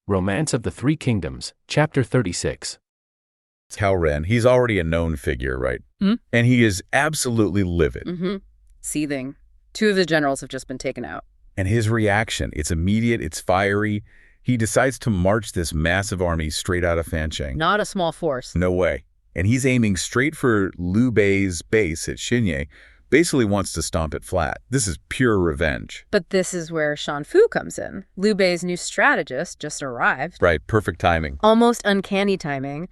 Romance of the Three Kingdoms, Chapter 36. Cao Ren, he's already a known figure, right? And he is absolutely livid. Seething. Two of the generals have just been taken out. And his reaction, it's immediate, it's fiery. He decides to march this massive army straight out of Fancheng. Not a small force. No way. And he's aiming straight for Liu Bei's base at Xinye, basically wants to stomp it flat. This is pure revenge. But this is where Shan Fu comes in. Liu Bei's new strategist just arrived. Right, perfect timing. Almost uncanny timing.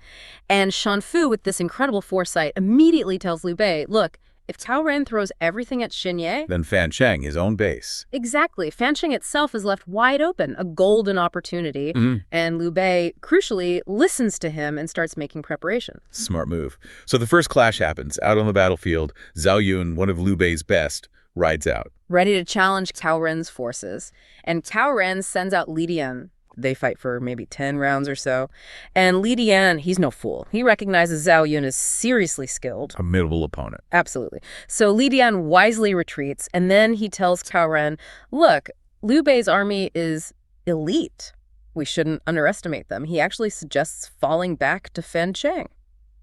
And Shan Fu, with this incredible foresight, immediately tells Liu Bei, look, if Cao Ren throws everything at Xinye... Then Fancheng, his own base. Exactly. Fancheng itself is left wide open, a golden opportunity. And Liu Bei, crucially, listens to him and starts making preparations. Smart move. So the first clash happens. Out on the battlefield, Zhao Yun, one of Liu Bei's best, rides out. Ready to challenge Cao Ren's forces. And Cao Ren sends out Li Dian. They fight for maybe 10 rounds or so. And Li Dian, he's no fool. He recognizes Zhao Yun as seriously skilled. A middle opponent. Absolutely. So Li Dian wisely retreats, and then he tells Cao Ren, look, Liu Bei's army is elite. We shouldn't underestimate them. He actually suggests falling back to Fancheng.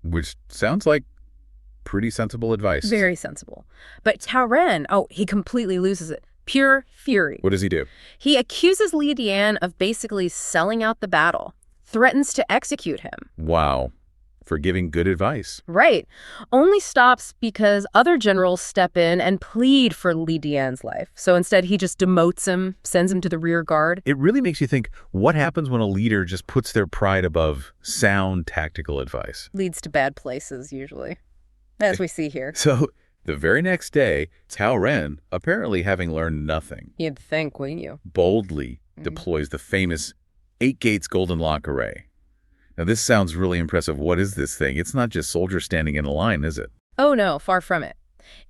Which sounds like pretty sensible advice. Very sensible. But Cao Ren, he completely loses it. Pure fury. What does he do? He accuses Li Dian of basically selling out the battle, threatens to execute him. Wow. For giving good advice. Right. Only stops because other generals step in and plead for Li Dian's life. So instead, he just demotes him, sends him to the rear guard. It really makes you think, what happens when a leader just puts their pride above sound tactical advice? Leads to bad places, usually, as we see here. So the very next day, Cao Ren, apparently having learned nothing, You'd think, wouldn't you? boldly deploys the famous 8 Gates Golden Lock Array. Now, this sounds really impressive. What is this thing? It's not just soldiers standing in a line, is it? Oh, no, far from it.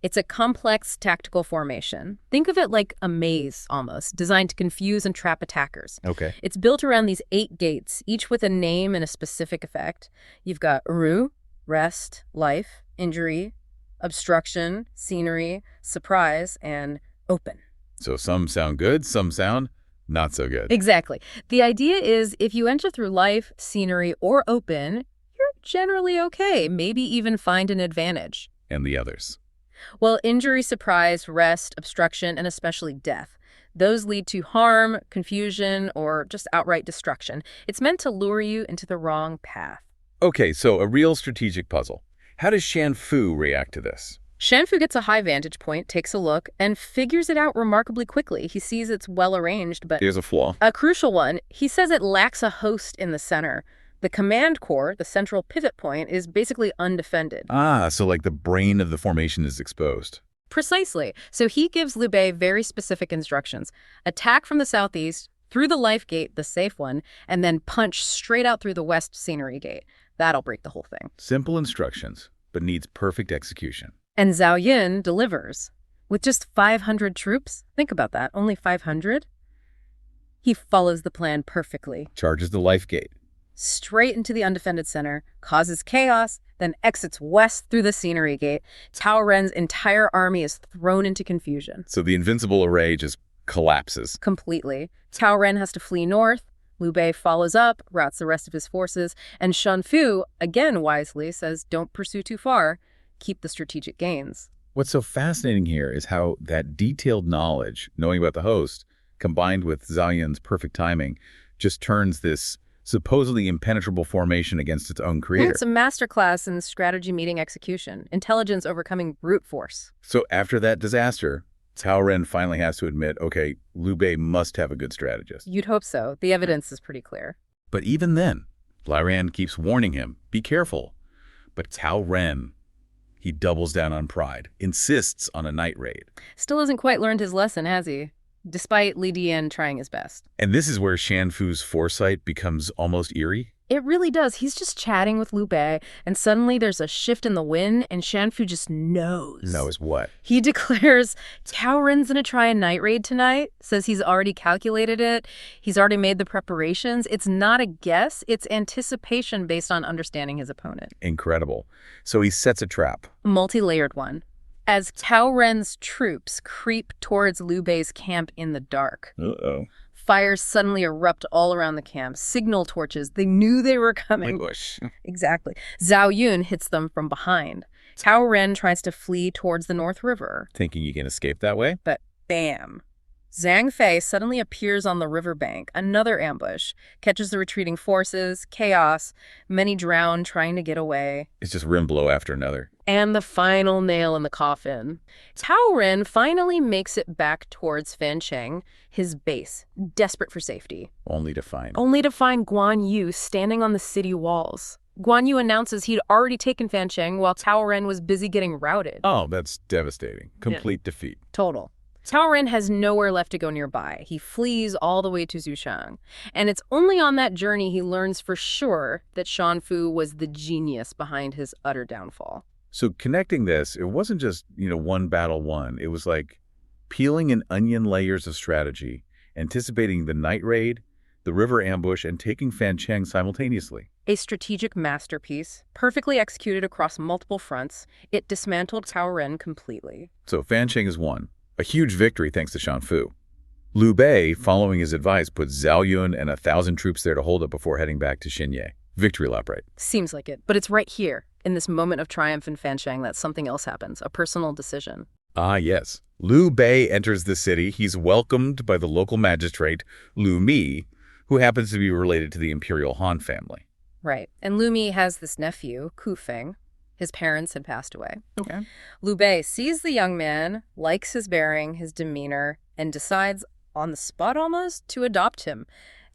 It's a complex tactical formation. Think of it like a maze, almost, designed to confuse and trap attackers. Okay. It's built around these 8 gates, each with a name and a specific effect. You've got Ru, rest, life, injury, obstruction, scenery, surprise, and open. So some sound good, some sound not so good. Exactly. The idea is if you enter through life, scenery, or open, you're generally okay, maybe even find an advantage. And the others? Well, injury, surprise, rest, obstruction, and especially death. Those lead to harm, confusion, or just outright destruction. It's meant to lure you into the wrong path. Okay, so a real strategic puzzle. How does Shan Fu react to this? Shan Fu gets a high vantage point, takes a look, and figures it out remarkably quickly. He sees it's well-arranged, but There's a flaw. a crucial one. He says it lacks a host in the center. The command core, the central pivot point, is basically undefended. Ah, so like the brain of the formation is exposed. Precisely. So he gives Liu Bei very specific instructions. Attack from the southeast, through the life gate, the safe one, and then punch straight out through the west scenery gate. That'll break the whole thing. Simple instructions, but needs perfect execution. And Zhao Yun delivers. With just 500 troops, think about that, only 500? He follows the plan perfectly. Charges the life gate. Straight into the undefended center, causes chaos, then exits west through the scenery gate. Cao Ren's entire army is thrown into confusion. So the invincible array just collapses. Completely. Cao Ren has to flee north. Liu Bei follows up, routes the rest of his forces, and Shan Fu, again wisely, says don't pursue too far, keep the strategic gains. What's so fascinating here is how that detailed knowledge, knowing about the host, combined with Zhao Yun's perfect timing, just turns this supposedly impenetrable formation against its own creator. It's a masterclass in strategy meeting execution, intelligence overcoming brute force. So after that disaster, Cao Ren finally has to admit, okay, Liu Bei must have a good strategist. You'd hope so. The evidence is pretty clear. But even then, Lai Ran keeps warning him, be careful. But Cao Ren, he doubles down on pride, insists on a night raid. Still hasn't quite learned his lesson, has he? Despite Li Dian trying his best. And this is where Shan Fu's foresight becomes almost eerie. It really does. He's just chatting with Liu Bei, and suddenly there's a shift in the wind, and Shan Fu just knows. Knows what? He declares, Cao Ren's gonna try a night raid tonight, says he's already calculated it, he's already made the preparations. It's not a guess, it's anticipation based on understanding his opponent. Incredible. So he sets a trap. A multi-layered one. As Cao Ren's troops creep towards Liu Bei's camp in the dark. Uh-oh. Fires suddenly erupt all around the camp. Signal torches. They knew they were coming. Bush. Exactly. Zhao Yun hits them from behind. Cao Ren tries to flee towards the North River. Thinking you can escape that way? But bam. Zhang Fei suddenly appears on the riverbank. Another ambush. Catches the retreating forces. Chaos. Many drown trying to get away. It's just rim blow after another. And the final nail in the coffin. Cao Ren finally makes it back towards Fancheng, his base, desperate for safety. Only to find Guan Yu standing on the city walls. Guan Yu announces he'd already taken Fancheng while Cao Ren was busy getting routed. Oh, that's devastating. Complete defeat. Total. Cao Ren has nowhere left to go nearby. He flees all the way to Zhushang. And it's only on that journey he learns for sure that Shan Fu was the genius behind his utter downfall. So connecting this, it wasn't just, one battle won. It was like peeling an onion layers of strategy, anticipating the night raid, the river ambush, and taking Fancheng simultaneously. A strategic masterpiece, perfectly executed across multiple fronts. It dismantled Cao Ren completely. So Fancheng is won. A huge victory thanks to Shan Fu. Liu Bei, following his advice, put Zhao Yun and 1,000 troops there to hold it before heading back to Xinye. Victory lap, right? Seems like it. But it's right here, in this moment of triumph in Fancheng, that something else happens, a personal decision. Ah, yes. Liu Bei enters the city. He's welcomed by the local magistrate, Liu Mi, who happens to be related to the imperial Han family. Right. And Liu Mi has this nephew, Ku Feng. His parents had passed away. Okay. Liu Bei sees the young man, likes his bearing, his demeanor, and decides, on the spot almost, to adopt him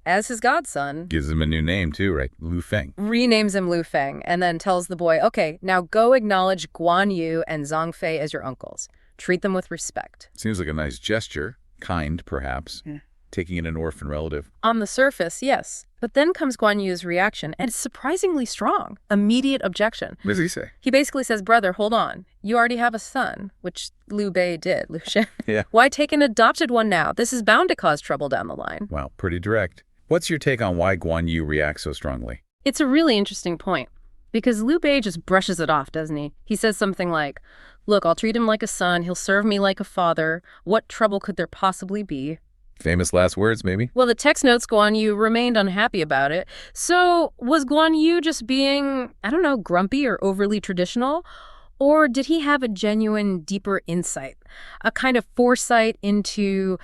as his godson. Gives him a new name, too, right? Liu Feng. Renames him Liu Feng, and then tells the boy, okay, now go acknowledge Guan Yu and Zhang Fei as your uncles. Treat them with respect. Seems like a nice gesture. Kind, perhaps. Yeah. Taking in an orphan relative. On the surface, yes. But then comes Guan Yu's reaction, and it's surprisingly strong. Immediate objection. What does he say? He basically says, brother, hold on. You already have a son, which Liu Bei did, Liu Shen. Yeah. Why take an adopted one now? This is bound to cause trouble down the line. Wow, pretty direct. What's your take on why Guan Yu reacts so strongly? It's a really interesting point, because Liu Bei just brushes it off, doesn't he? He says something like, look, I'll treat him like a son. He'll serve me like a father. What trouble could there possibly be? Famous last words, maybe? Well, the text notes Guan Yu remained unhappy about it. So was Guan Yu just being, grumpy or overly traditional? Or did he have a genuine, deeper insight? A kind of foresight into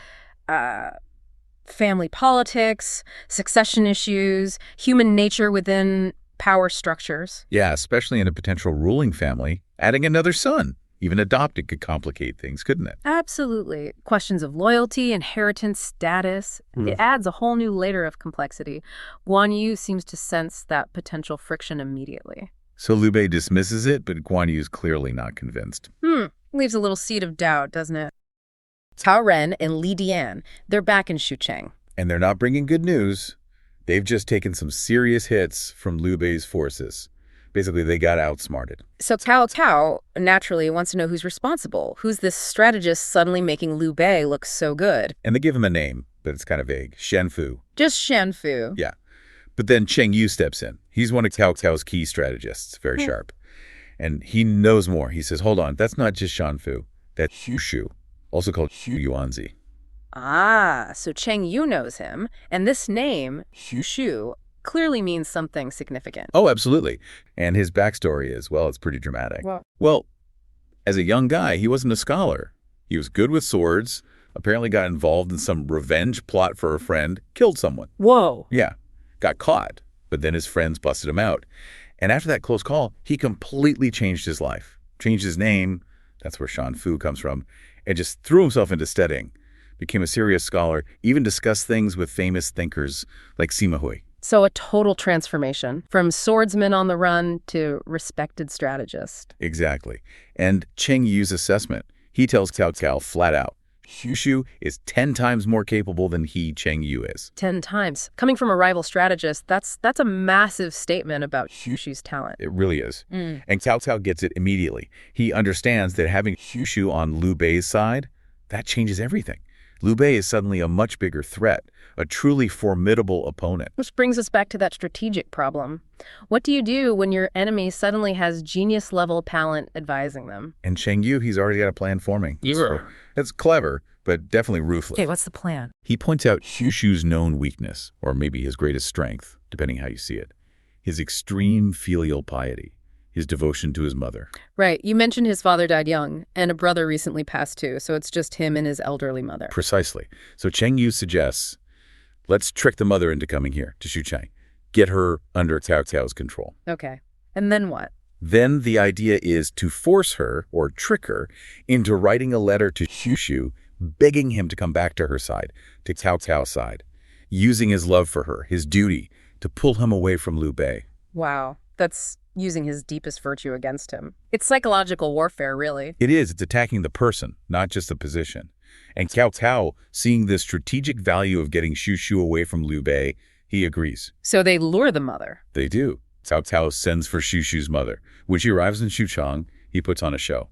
family politics, succession issues, human nature within power structures? Yeah, especially in a potential ruling family. Adding another son, even adopted, could complicate things, couldn't it? Absolutely. Questions of loyalty, inheritance, status. It adds a whole new layer of complexity. Guan Yu seems to sense that potential friction immediately. So Liu Bei dismisses it, but Guan Yu's clearly not convinced. Leaves a little seed of doubt, doesn't it? Cao Ren and Li Dian, they're back in Xucheng. And they're not bringing good news. They've just taken some serious hits from Liu Bei's forces. Basically, they got outsmarted. So Cao naturally wants to know who's responsible. Who's this strategist suddenly making Liu Bei look so good? And they give him a name, but it's kind of vague. Shan Fu. Just Shan Fu. Yeah. But then Cheng Yu steps in. He's one of Cao Cao's key strategists, very sharp. And he knows more. He says, hold on, that's not just Shan Fu. That's Xu Shu, also called Xu Yuanzi. Ah, so Cheng Yu knows him. And this name, Xu Shu, clearly means something significant. Oh, absolutely. And his backstory is, well, it's pretty dramatic. Well, as a young guy, he wasn't a scholar. He was good with swords, apparently got involved in some revenge plot for a friend, killed someone. Whoa. Yeah, got caught, but then his friends busted him out. And after that close call, he completely changed his life, changed his name, that's where Shan Fu comes from, and just threw himself into studying, became a serious scholar, even discussed things with famous thinkers like Sima Hui. So a total transformation from swordsman on the run to respected strategist. Exactly. And Cheng Yu's assessment, he tells Cao Cao flat out, Xu Shu is 10 times more capable than Cheng Yu is. 10 times. Coming from a rival strategist, that's a massive statement about Xu Shu's talent. It really is. And Cao Cao gets it immediately. He understands that having Xu Shu on Liu Bei's side, that changes everything. Liu Bei is suddenly a much bigger threat, a truly formidable opponent. Which brings us back to that strategic problem. What do you do when your enemy suddenly has genius-level talent advising them? And Cheng Yu, he's already got a plan forming. Yeah. So it's clever, but definitely ruthless. Okay, what's the plan? He points out Shushu's known weakness, or maybe his greatest strength, depending how you see it. His extreme filial piety, his devotion to his mother. Right. You mentioned his father died young, and a brother recently passed too, so it's just him and his elderly mother. Precisely. So Cheng Yu suggests, let's trick the mother into coming here to Xuchang. Get her under Cao Cao's control. Okay. And then what? Then the idea is to force her, or trick her, into writing a letter to Xu, begging him to come back to her side, to Cao Cao's side, using his love for her, his duty, to pull him away from Liu Bei. Wow. That's using his deepest virtue against him. It's psychological warfare, really. It is. It's attacking the person, not just the position. And Cao Cao, seeing the strategic value of getting Xu away from Liu Bei, he agrees. So they lure the mother. They do. Cao Cao sends for Xushu's mother. When she arrives in Xuchang, he puts on a show.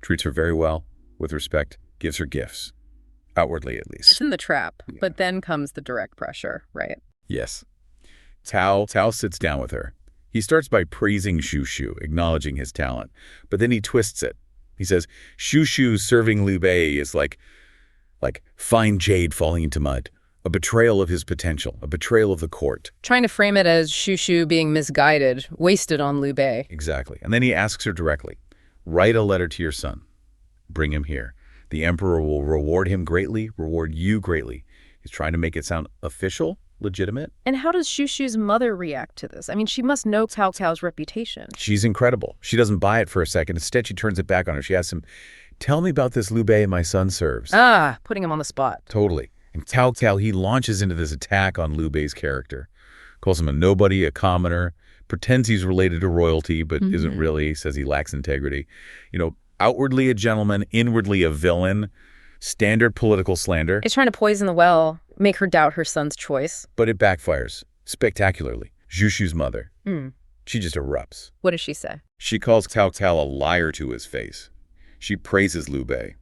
Treats her very well, with respect, gives her gifts. Outwardly, at least. It's in the trap. Yeah. But then comes the direct pressure, right? Yes. Cao sits down with her. He starts by praising Xu, acknowledging his talent. But then he twists it. He says, Xu serving Liu Bei is like fine jade falling into mud. A betrayal of his potential, a betrayal of the court. Trying to frame it as Xu being misguided, wasted on Liu Bei. Exactly. And then he asks her directly, write a letter to your son. Bring him here. The emperor will reward him greatly, reward you greatly. He's trying to make it sound official, legitimate. And how does Xushu's mother react to this? I mean, she must know Cao Cao's reputation. She's incredible. She doesn't buy it for a second. Instead, she turns it back on her. She asks him, tell me about this Liu Bei my son serves. Putting him on the spot. Totally. And Cao Cao, he launches into this attack on Liu Bei's character. Calls him a nobody, a commoner, pretends he's related to royalty, but isn't really, says he lacks integrity. You know, outwardly a gentleman, inwardly a villain. Standard political slander. It's trying to poison the well, make her doubt her son's choice. But it backfires spectacularly. Xushu's mother. She just erupts. What does she say? She calls Cao Cao a liar to his face. She praises Liu Bei.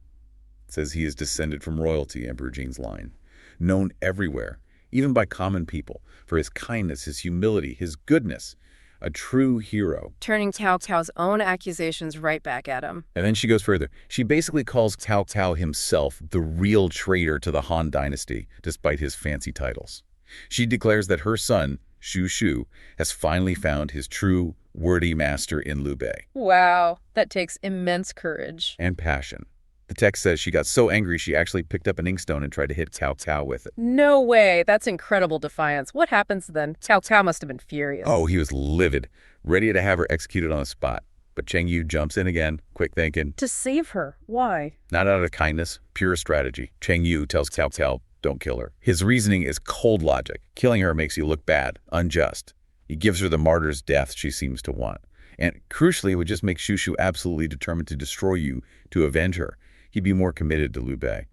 Says he is descended from royalty, Emperor Jing's line. Known everywhere, even by common people, for his kindness, his humility, his goodness. A true hero. Turning Cao Cao's own accusations right back at him. And then she goes further. She basically calls Cao Cao himself the real traitor to the Han dynasty, despite his fancy titles. She declares that her son, Xu, has finally found his true, worthy master in Liu Bei. Wow, that takes immense courage. And passion. The text says she got so angry she actually picked up an inkstone and tried to hit Cao Cao with it. No way. That's incredible defiance. What happens then? Cao Cao must have been furious. Oh, he was livid, ready to have her executed on the spot. But Cheng Yu jumps in again, quick thinking. To save her. Why? Not out of kindness, pure strategy. Cheng Yu tells Cao Cao, don't kill her. His reasoning is cold logic. Killing her makes you look bad, unjust. He gives her the martyr's death she seems to want. And crucially, it would just make Xu absolutely determined to destroy you, to avenge her. He'd be more committed to Liu Bei.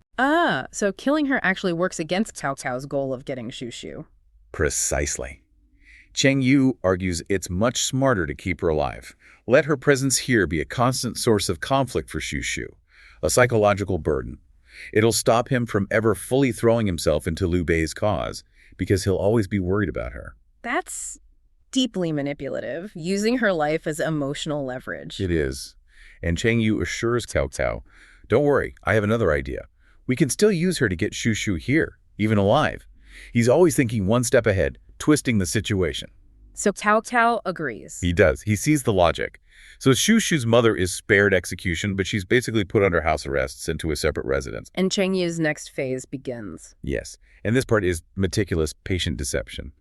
So killing her actually works against Cao Cao's goal of getting Xu. Precisely. Cheng Yu argues it's much smarter to keep her alive. Let her presence here be a constant source of conflict for Xu, a psychological burden. It'll stop him from ever fully throwing himself into Liu Bei's cause, because he'll always be worried about her. That's deeply manipulative, using her life as emotional leverage. It is. And Cheng Yu assures Cao Cao, don't worry, I have another idea. We can still use her to get Xu here, even alive. He's always thinking one step ahead, twisting the situation. So Cao Cao agrees. He does. He sees the logic. So Xushu's mother is spared execution, but she's basically put under house arrest, sent to a separate residence. And Cheng Yu's next phase begins. Yes. And this part is meticulous, patient deception.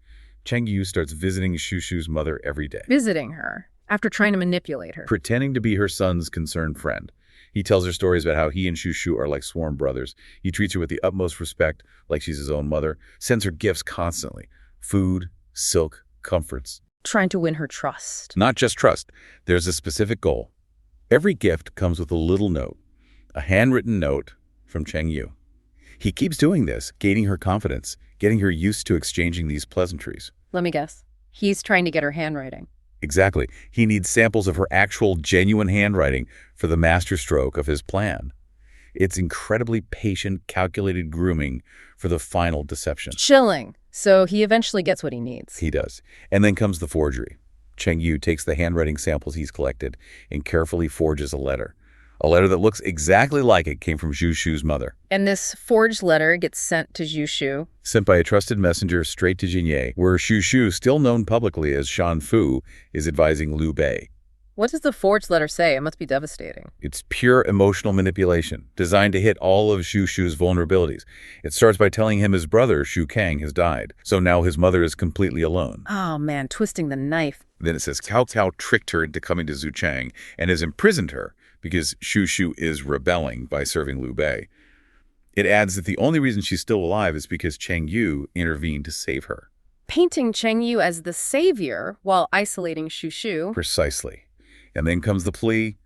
Cheng Yu starts visiting Xushu's mother every day. Visiting her, after trying to manipulate her. Pretending to be her son's concerned friend. He tells her stories about how he and Xu are like sworn brothers. He treats her with the utmost respect, like she's his own mother. Sends her gifts constantly. Food, silk, comforts. Trying to win her trust. Not just trust. There's a specific goal. Every gift comes with a little note. A handwritten note from Cheng Yu. He keeps doing this, gaining her confidence, getting her used to exchanging these pleasantries. Let me guess. He's trying to get her handwriting. Exactly. He needs samples of her actual, genuine handwriting for the masterstroke of his plan. It's incredibly patient, calculated grooming for the final deception. Chilling. So he eventually gets what he needs. He does. And then comes the forgery. Cheng Yu takes the handwriting samples he's collected and carefully forges a letter A letter that looks exactly like it came from Zhu Shu's mother. And this forged letter gets sent to Zhu Shu. Sent by a trusted messenger straight to Jinye, where Zhu Shu, still known publicly as Shan Fu, is advising Liu Bei. What does the forged letter say? It must be devastating. It's pure emotional manipulation, designed to hit all of Zhu Shu's vulnerabilities. It starts by telling him his brother, Xu Kang, has died, so now his mother is completely alone. Oh man, twisting the knife. Then it says Cao Cao tricked her into coming to Zhu Chang and has imprisoned her because Xu Shu is rebelling by serving Liu Bei. It adds that the only reason she's still alive is because Cheng Yu intervened to save her. Painting Cheng Yu as the savior while isolating Xu Shu. Precisely. And then comes the plea.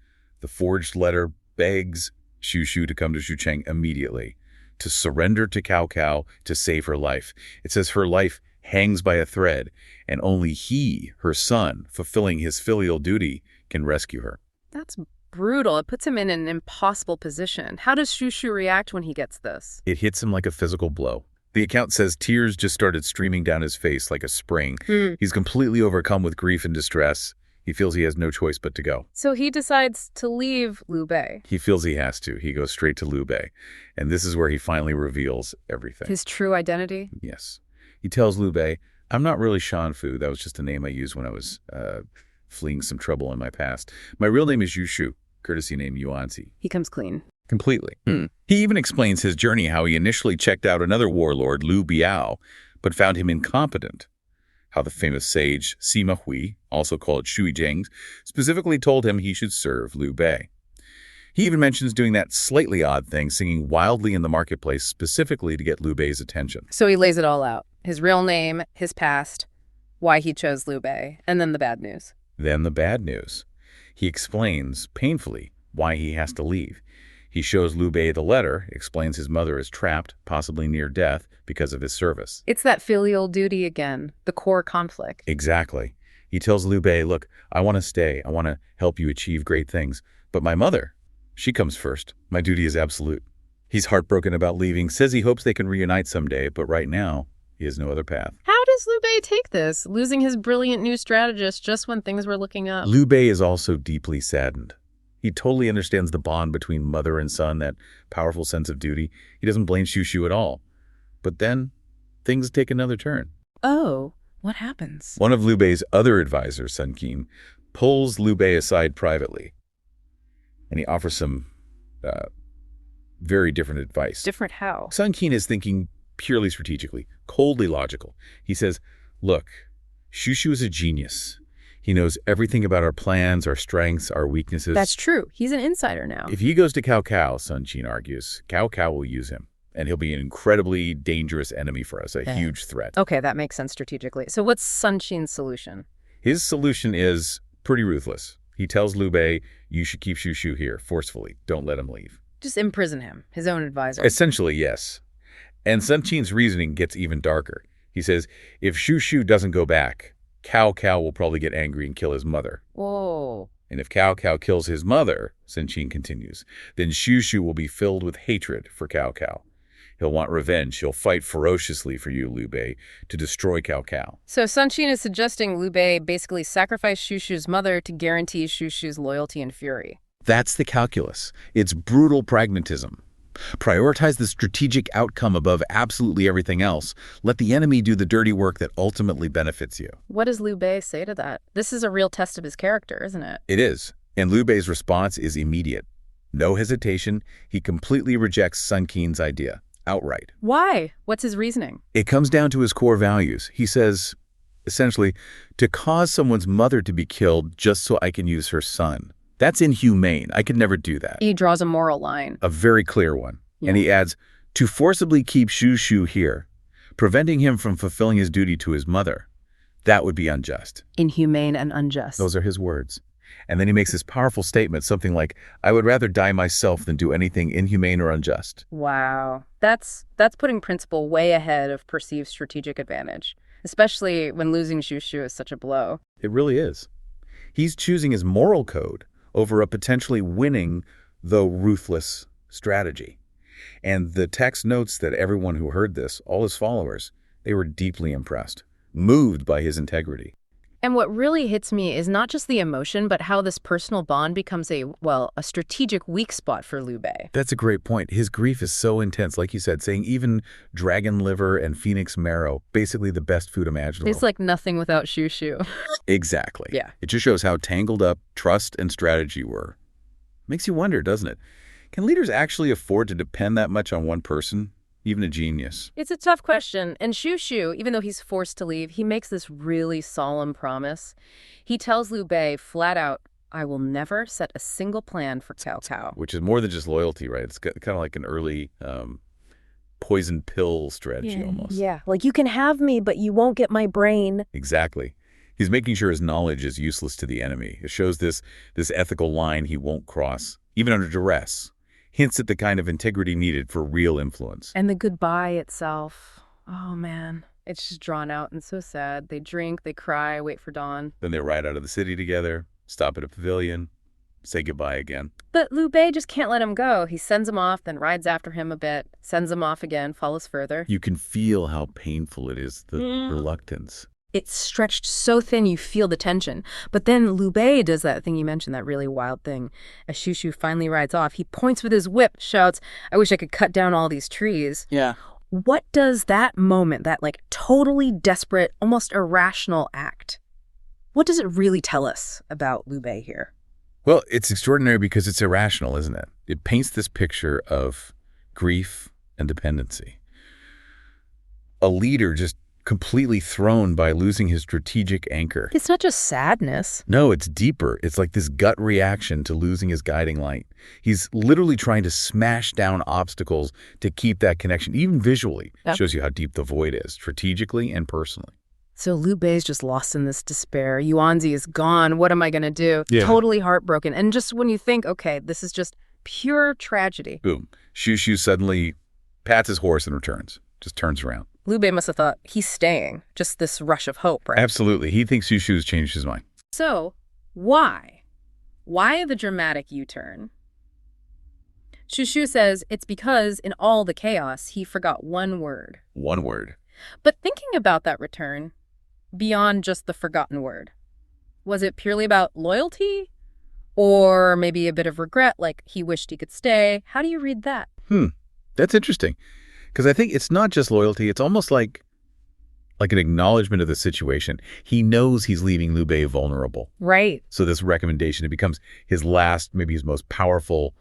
The forged letter begs Xu Shu to come to Xu Cheng immediately, to surrender to Cao Cao to save her life. It says her life hangs by a thread, and only he, her son, fulfilling his filial duty, can rescue her. That's brutal. It puts him in an impossible position. How does Xu Shu react when he gets this? It hits him like a physical blow. The account says tears just started streaming down his face like a spring. He's completely overcome with grief and distress. He feels he has no choice but to go. So he decides to leave Liu Bei. He feels he has to. He goes straight to Liu Bei. And this is where he finally reveals everything. His true identity? Yes. He tells Liu Bei, I'm not really Shan Fu. That was just a name I used when I was fleeing some trouble in my past. My real name is Zhu Shu, courtesy name Yuanzi. He comes clean. Completely. He even explains his journey, how he initially checked out another warlord, Liu Biao, but found him incompetent. How the famous sage Sima Hui, also called Shui Jing, specifically told him he should serve Liu Bei. He even mentions doing that slightly odd thing, singing wildly in the marketplace specifically to get Liu Bei's attention. So he lays it all out. His real name, his past, why he chose Liu Bei, and then the bad news. Then the bad news. He explains, painfully, why he has to leave. He shows Liu Bei the letter, explains his mother is trapped, possibly near death, because of his service. It's that filial duty again, the core conflict. Exactly. He tells Liu Bei, look, I want to stay. I want to help you achieve great things. But my mother, she comes first. My duty is absolute. He's heartbroken about leaving, says he hopes they can reunite someday, but right now, he has no other path. How does Liu Bei take this, losing his brilliant new strategist just when things were looking up? Liu Bei is also deeply saddened. He totally understands the bond between mother and son, that powerful sense of duty. He doesn't blame Xu Shu at all. But then, things take another turn. Oh, what happens? One of Liu Bei's other advisors, Sun Qin, pulls Liu Bei aside privately, and he offers some very different advice. Different how? Sun Qin is thinking purely strategically, coldly logical. He says, look, Xu Shu is a genius. He knows everything about our plans, our strengths, our weaknesses. That's true. He's an insider now. If he goes to Cao Cao, Sun Qin argues, Cao Cao will use him, and he'll be an incredibly dangerous enemy for us, a huge threat. Okay, that makes sense strategically. So what's Sun Qin's solution? His solution is pretty ruthless. He tells Liu Bei, you should keep Xu Shu here, forcefully. Don't let him leave. Just imprison him, his own advisor. Essentially, yes. And Sun Qin's reasoning gets even darker. He says, if Xu Shu doesn't go back, Cao Cao will probably get angry and kill his mother. Whoa. And if Cao Cao kills his mother, Sun Qin continues, then Xu Shu will be filled with hatred for Cao Cao. He'll want revenge. He'll fight ferociously for you, Liu Bei, to destroy Cao Cao. So Sun Qin is suggesting Liu Bei basically sacrifice Xu Shu's mother to guarantee Xu Shu's loyalty and fury. That's the calculus. It's brutal pragmatism. Prioritize the strategic outcome above absolutely everything else. Let the enemy do the dirty work that ultimately benefits you. What does Liu Bei say to that? This is a real test of his character, isn't it? It is. And Liu Bei's response is immediate. No hesitation. He completely rejects Sun Qin's idea. Outright. Why? What's his reasoning? It comes down to his core values. He says, essentially, to cause someone's mother to be killed just so I can use her son. That's inhumane. I could never do that. He draws a moral line. A very clear one. Yeah. And he adds, to forcibly keep Xu Shu here, preventing him from fulfilling his duty to his mother, that would be unjust. Inhumane and unjust. Those are his words. And then he makes this powerful statement, something like, I would rather die myself than do anything inhumane or unjust. Wow. That's putting principle way ahead of perceived strategic advantage, especially when losing Xu Shu is such a blow. It really is. He's choosing his moral code over a potentially winning, though ruthless, strategy. And the text notes that everyone who heard this, all his followers, they were deeply impressed, moved by his integrity. And what really hits me is not just the emotion, but how this personal bond becomes a strategic weak spot for Liu Bei. That's a great point. His grief is so intense, like you said, saying even dragon liver and phoenix marrow, basically the best food imaginable. It's like nothing without Shu Shu. Exactly. Yeah. It just shows how tangled up trust and strategy were. Makes you wonder, doesn't it? Can leaders actually afford to depend that much on one person? Even a genius. It's a tough question. And Shu Shu, even though he's forced to leave, he makes this really solemn promise. He tells Liu Bei flat out, I will never set a single plan for Cao Cao. Which is more than just loyalty, right? It's kind of like an early poison pill strategy almost. Yeah, like you can have me, but you won't get my brain. Exactly. He's making sure his knowledge is useless to the enemy. It shows this ethical line he won't cross, even under duress. Hints at the kind of integrity needed for real influence. And the goodbye itself. Oh, man. It's just drawn out and so sad. They drink, they cry, wait for dawn. Then they ride out of the city together, stop at a pavilion, say goodbye again. But Liu Bei just can't let him go. He sends him off, then rides after him a bit, sends him off again, follows further. You can feel how painful it is, the reluctance. It's stretched so thin you feel the tension. But then Liu Bei does that thing you mentioned, that really wild thing. As Shu Shu finally rides off, he points with his whip, shouts, I wish I could cut down all these trees. Yeah. What does that moment, that totally desperate, almost irrational act, what does it really tell us about Liu Bei here? Well, it's extraordinary because it's irrational, isn't it? It paints this picture of grief and dependency. A leader just completely thrown by losing his strategic anchor. It's not just sadness. No, it's deeper. It's like this gut reaction to losing his guiding light. He's literally trying to smash down obstacles to keep that connection, even visually. Yep. Shows you how deep the void is, strategically and personally. So Liu Bei's just lost in this despair. Yuanzi is gone. What am I going to do? Yeah. Totally heartbroken. And just when you think, okay, this is just pure tragedy. Boom. Shu Shu suddenly pats his horse and returns. Just turns around. Liu Bei must have thought, he's staying. Just this rush of hope, right? Absolutely. He thinks Shu Shu's changed his mind. So, why? Why the dramatic U-turn? Shu Shu says it's because in all the chaos, he forgot one word. One word. But thinking about that return, beyond just the forgotten word, was it purely about loyalty? Or maybe a bit of regret, like he wished he could stay? How do you read that? That's interesting. Because I think it's not just loyalty. It's almost like an acknowledgement of the situation. He knows he's leaving Liu Bei vulnerable. Right. So this recommendation, it becomes his last, maybe his most powerful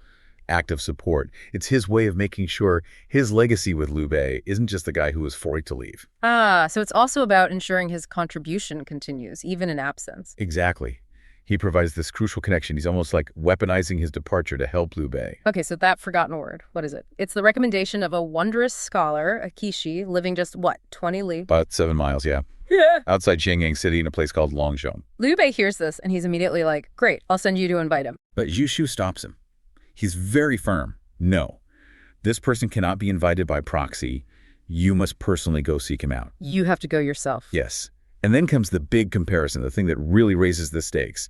act of support. It's his way of making sure his legacy with Liu Bei isn't just the guy who was forced to leave. So it's also about ensuring his contribution continues, even in absence. Exactly. He provides this crucial connection. He's almost like weaponizing his departure to help Liu Bei. Okay, so that forgotten word, what is it? It's the recommendation of a wondrous scholar, a Kishi, living just, 20 li? About 7 miles, yeah. Yeah. Outside Shenyang City in a place called Longzhong. Liu Bei hears this, and he's immediately like, great, I'll send you to invite him. But Zhu Shu stops him. He's very firm. No, this person cannot be invited by proxy. You must personally go seek him out. You have to go yourself. Yes. And then comes the big comparison, the thing that really raises the stakes.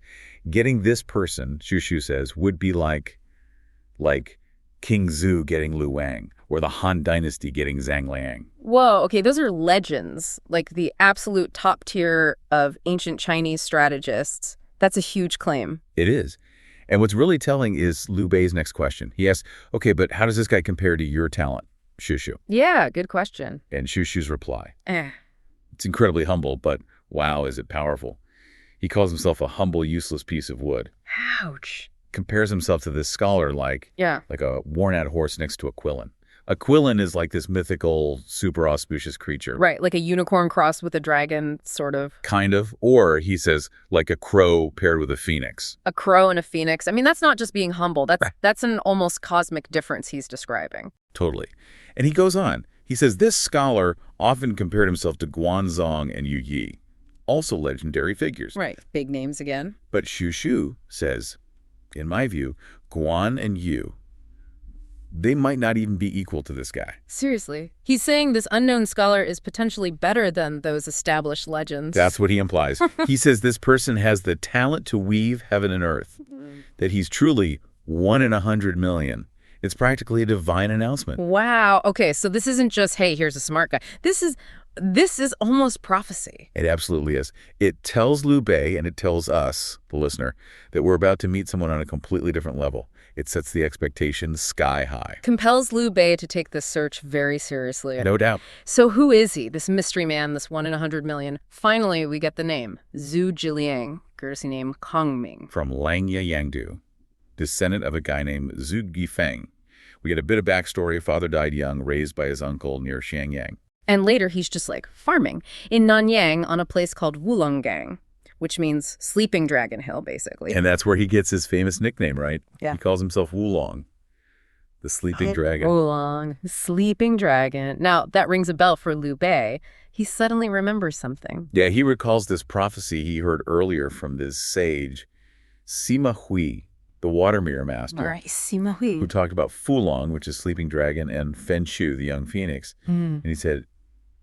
Getting this person, Zhu Shu says, would be like King Zhu getting Lu Wang, or the Han Dynasty getting Zhang Liang. Whoa, okay, those are legends, like the absolute top tier of ancient Chinese strategists. That's a huge claim. It is. And what's really telling is Liu Bei's next question. He asks, okay, but how does this guy compare to your talent, Zhu Shu? Yeah, good question. And Zhu Shu's reply. Eh. It's incredibly humble, but wow, is it powerful. He calls himself a humble, useless piece of wood. Ouch. Compares himself to this scholar like a worn-out horse next to a quillin. A quillin is like this mythical, super auspicious creature. Right, like a unicorn crossed with a dragon, sort of. Kind of. Or, he says, like a crow paired with a phoenix. A crow and a phoenix. I mean, that's not just being humble. That's an almost cosmic difference he's describing. Totally. And he goes on. He says this scholar often compared himself to Guanzong and Yu Yi, also legendary figures. Right, big names again. But Zhu Shu says, in my view, Guan and Yu, they might not even be equal to this guy. Seriously. He's saying this unknown scholar is potentially better than those established legends. That's what he implies. He says this person has the talent to weave heaven and earth, that he's truly 1 in 100 million. It's practically a divine announcement. Wow. Okay, so this isn't just, hey, here's a smart guy. This is This is almost prophecy. It absolutely is. It tells Liu Bei, and it tells us, the listener, that we're about to meet someone on a completely different level. It sets the expectations sky high. Compels Liu Bei to take this search very seriously. No doubt. So who is he, this mystery man, this 1 in 100 million? Finally, we get the name, Zhu Jiliang, courtesy name Kongming. From Langya Yangdu, descendant of a guy named Zhu Gifeng. We get a bit of backstory. Father died young, raised by his uncle near Xiangyang. And later, he's just like farming in Nanyang on a place called Wulonggang, which means Sleeping Dragon Hill, basically. And that's where he gets his famous nickname, right? Yeah. He calls himself Wulong, the sleeping dragon. Wulong, Sleeping Dragon. Now, that rings a bell for Liu Bei. He suddenly remembers something. Yeah, he recalls this prophecy he heard earlier from this sage, Sima Hui, the water mirror master. All right, Sima Hui. Who talked about Fulong, which is sleeping dragon, and Fen Shu, the young phoenix. And he said,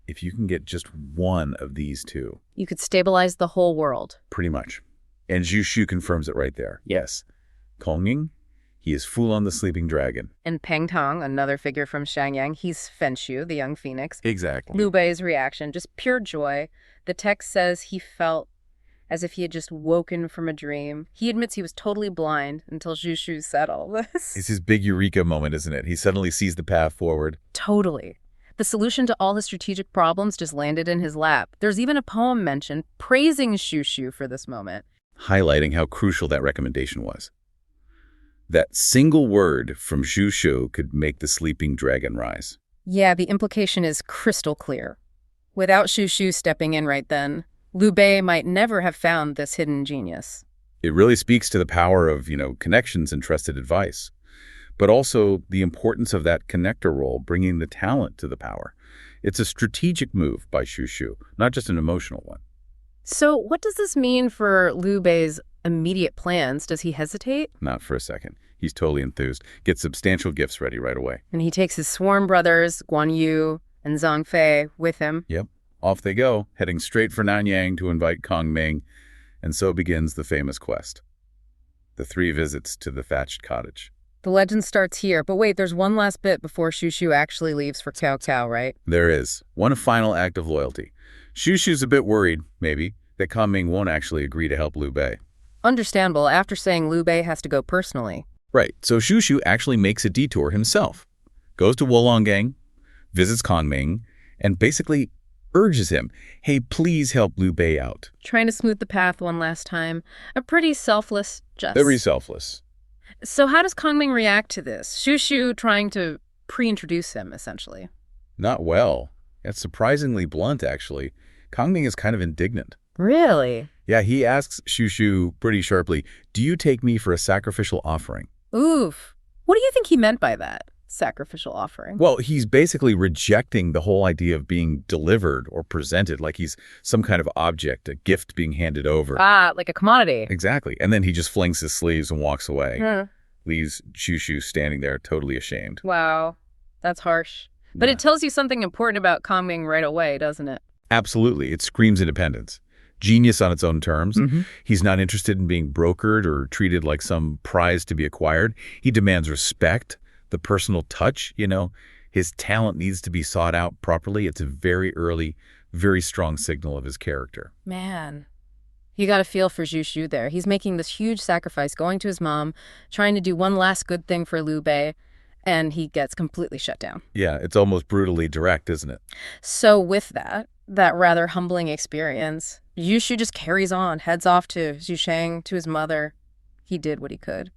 if you can get just one of these two, you could stabilize the whole world. pretty much. And Zhu Shu confirms it right there. Yes. Kongming, he is Fulong the sleeping dragon. And Peng Tong, another figure from Xiangyang, he's Fen Shu, the young phoenix. Exactly. Liu Bei's reaction, just pure joy. The text says he felt as if he had just woken from a dream. He admits he was totally blind until Zhu Shu said all this. It's his big eureka moment, isn't it? He suddenly sees the path forward. Totally. The solution to all his strategic problems just landed in his lap. There's even a poem mentioned praising Zhu Shu for this moment. Highlighting how crucial that recommendation was. That single word from Zhu Shu could make the sleeping dragon rise. Yeah, the implication is crystal clear. Without Zhu Shu stepping in right then, Liu Bei might never have found this hidden genius. It really speaks to the power of, connections and trusted advice, but also the importance of that connector role, bringing the talent to the power. It's a strategic move by Zhu Shu, not just an emotional one. So what does this mean for Liu Bei's immediate plans? Does he hesitate? Not for a second. He's totally enthused. Gets substantial gifts ready right away. And he takes his sworn brothers, Guan Yu and Zhang Fei, with him. Yep. Off they go, heading straight for Nanyang to invite Kongming, and so begins the famous quest. The 3 visits to the thatched cottage. The legend starts here, but wait, there's one last bit before Zhu Shu actually leaves for Cao Cao, right? There is. One final act of loyalty. Zhu Shu's a bit worried, maybe, that Kongming won't actually agree to help Liu Bei. Understandable, after saying Liu Bei has to go personally. Right, so Zhu Shu actually makes a detour himself. Goes to Wulonggang, visits Kongming, and basically urges him, hey, please help Liu Bei out. Trying to smooth the path one last time. A pretty selfless gesture. Very selfless. So how does Kongming react to this? Zhu Shu trying to pre-introduce him, essentially. Not well. That's surprisingly blunt, actually. Kongming is kind of indignant. Really? Yeah, he asks Zhu Shu pretty sharply, do you take me for a sacrificial offering? Oof. What do you think he meant by that? Sacrificial offering? Well, he's basically rejecting the whole idea of being delivered or presented like he's some kind of object, a gift being handed over. Ah, like a commodity. Exactly. And then he just flings his sleeves and walks away. Huh. Leaves Zhu Shu standing there totally ashamed. Wow. That's harsh. But Yeah. it tells you something important about Kongming right away, doesn't it? Absolutely. It screams independence. Genius on its own terms. Mm-hmm. He's not interested in being brokered or treated like some prize to be acquired. He demands respect, the personal touch, His talent needs to be sought out properly. It's a very early, very strong signal of his character. Man. You got to feel for Zhu Shu there. He's making this huge sacrifice, going to his mom, trying to do one last good thing for Liu Bei, and he gets completely shut down. Yeah, it's almost brutally direct, isn't it? So with that rather humbling experience, Zhu Shu just carries on, heads off to Zhusheng, to his mother. He did what he could.